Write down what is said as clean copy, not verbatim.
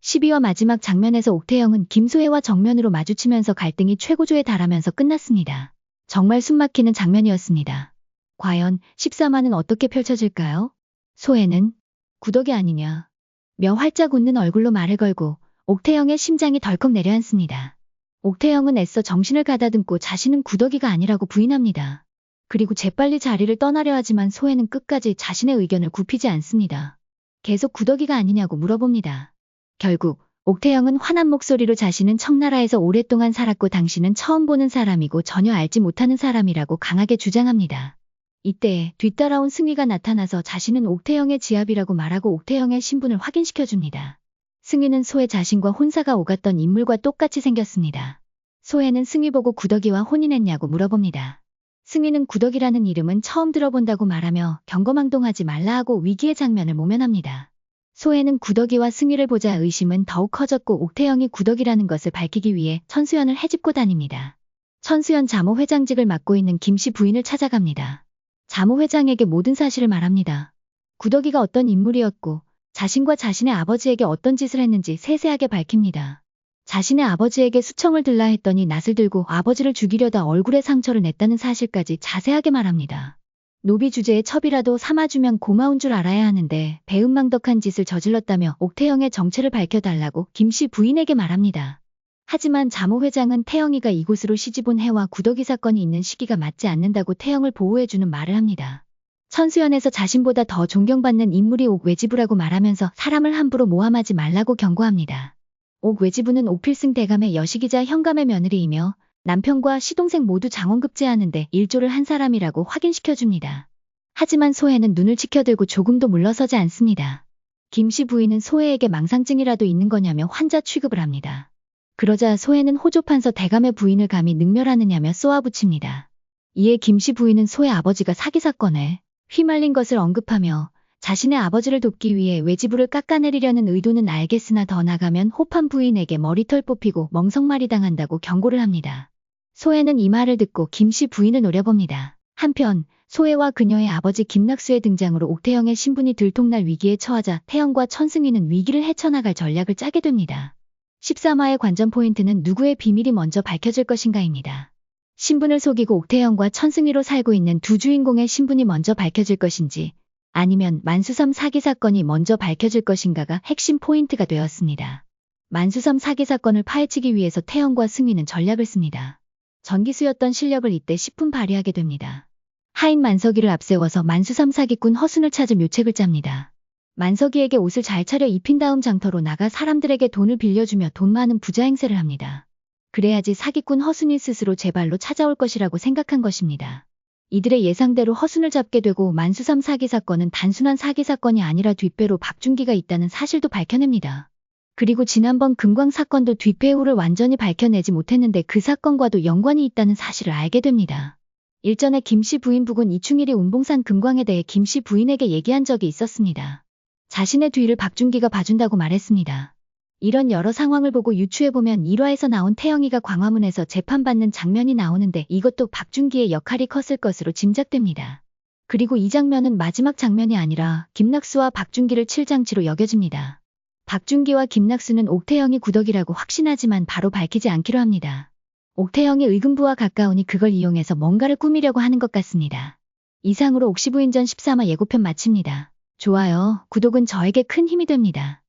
12화 마지막 장면에서 옥태영은 김소혜와 정면으로 마주치면서 갈등이 최고조에 달하면서 끝났습니다. 정말 숨막히는 장면이었습니다. 과연 13화는 어떻게 펼쳐질까요? 소혜는 구덕이 아니냐 며 활짝 웃는 얼굴로 말을 걸고 옥태영의 심장이 덜컥 내려앉습니다. 옥태영은 애써 정신을 가다듬고 자신은 구덕이가 아니라고 부인합니다. 그리고 재빨리 자리를 떠나려 하지만 소혜는 끝까지 자신의 의견을 굽히지 않습니다. 계속 구덕이가 아니냐고 물어봅니다. 결국 옥태영은 환한 목소리로 자신은 청나라에서 오랫동안 살았고 당신은 처음 보는 사람이고 전혀 알지 못하는 사람이라고 강하게 주장합니다. 이때 뒤따라온 승희가 나타나서 자신은 옥태영의 지압이라고 말하고 옥태영의 신분을 확인시켜줍니다. 승희는 소혜 자신과 혼사가 오갔던 인물과 똑같이 생겼습니다. 소혜는 승희 보고 구덕이와 혼인했냐고 물어봅니다. 승희는 구덕이라는 이름은 처음 들어본다고 말하며 경거망동하지 말라 하고 위기의 장면을 모면합니다. 소혜는 구덕이와 승희를 보자 의심은 더욱 커졌고 옥태영이 구덕이라는 것을 밝히기 위해 천수연을 헤집고 다닙니다. 천수연 자모 회장직을 맡고 있는 김씨 부인을 찾아갑니다. 자모 회장에게 모든 사실을 말합니다. 구덕이가 어떤 인물이었고 자신과 자신의 아버지에게 어떤 짓을 했는지 세세하게 밝힙니다. 자신의 아버지에게 수청을 들라 했더니 낫을 들고 아버지를 죽이려다 얼굴에 상처를 냈다는 사실까지 자세하게 말합니다. 노비 주제에 첩이라도 삼아주면 고마운 줄 알아야 하는데 배은망덕한 짓을 저질렀다며 옥태영의 정체를 밝혀달라고 김씨 부인에게 말합니다. 하지만 자모 회장은 태영이가 이곳으로 시집온 해와 구덕이 사건이 있는 시기가 맞지 않는다고 태영을 보호해주는 말을 합니다. 천수연에서 자신보다 더 존경받는 인물이 옥외지부라고 말하면서 사람을 함부로 모함하지 말라고 경고합니다. 옥외지부는 옥필승 대감의 여시기자 현감의 며느리이며 남편과 시동생 모두 장원급제하는데 일조를 한 사람이라고 확인시켜줍니다. 하지만 소혜는 눈을 치켜들고 조금도 물러서지 않습니다. 김씨 부인은 소혜에게 망상증이라도 있는 거냐며 환자 취급을 합니다. 그러자 소혜는 호조판서 대감의 부인을 감히 능멸하느냐며 쏘아붙입니다. 이에 김씨 부인은 소혜 아버지가 사기 사건에 휘말린 것을 언급하며 자신의 아버지를 돕기 위해 외지부를 깎아내리려는 의도는 알겠으나 더 나가면 호판 부인에게 머리털 뽑히고 멍석말이 당한다고 경고를 합니다. 소혜는 이 말을 듣고 김씨 부인을 노려봅니다. 한편 소혜와 그녀의 아버지 김낙수의 등장으로 옥태영의 신분이 들통날 위기에 처하자 태영과 천승희는 위기를 헤쳐나갈 전략을 짜게 됩니다. 13화의 관전 포인트는 누구의 비밀이 먼저 밝혀질 것인가입니다. 신분을 속이고 옥태영과 천승희로 살고 있는 두 주인공의 신분이 먼저 밝혀질 것인지 아니면 만수삼 사기 사건이 먼저 밝혀질 것인가가 핵심 포인트가 되었습니다. 만수삼 사기 사건을 파헤치기 위해서 태영과 승희는 전략을 씁니다. 전기수였던 실력을 이때 10분 발휘하게 됩니다. 하인 만석이를 앞세워서 만수삼 사기꾼 허순을 찾을 묘책을 짭니다. 만석이에게 옷을 잘 차려 입힌 다음 장터로 나가 사람들에게 돈을 빌려주며 돈 많은 부자 행세를 합니다. 그래야지 사기꾼 허순이 스스로 제 발로 찾아올 것이라고 생각한 것입니다. 이들의 예상대로 허순을 잡게 되고 만수삼 사기 사건은 단순한 사기 사건이 아니라 뒷배로 박준기가 있다는 사실도 밝혀냅니다. 그리고 지난번 금광 사건도 뒷배후를 완전히 밝혀내지 못했는데 그 사건과도 연관이 있다는 사실을 알게 됩니다. 일전에 김씨 부인 부군 이충일이 운봉산 금광에 대해 김씨 부인에게 얘기한 적이 있었습니다. 자신의 뒤를 박준기가 봐준다고 말했습니다. 이런 여러 상황을 보고 유추해보면 1화에서 나온 태영이가 광화문에서 재판받는 장면이 나오는데 이것도 박준기의 역할이 컸을 것으로 짐작됩니다. 그리고 이 장면은 마지막 장면이 아니라 김낙수와 박준기를 칠 장치로 여겨집니다. 박준기와 김낙수는 옥태영이 구덕이라고 확신하지만 바로 밝히지 않기로 합니다. 옥태영이 의금부와 가까우니 그걸 이용해서 뭔가를 꾸미려고 하는 것 같습니다. 이상으로 옥시부인전 13화 예고편 마칩니다. 좋아요, 구독은 저에게 큰 힘이 됩니다.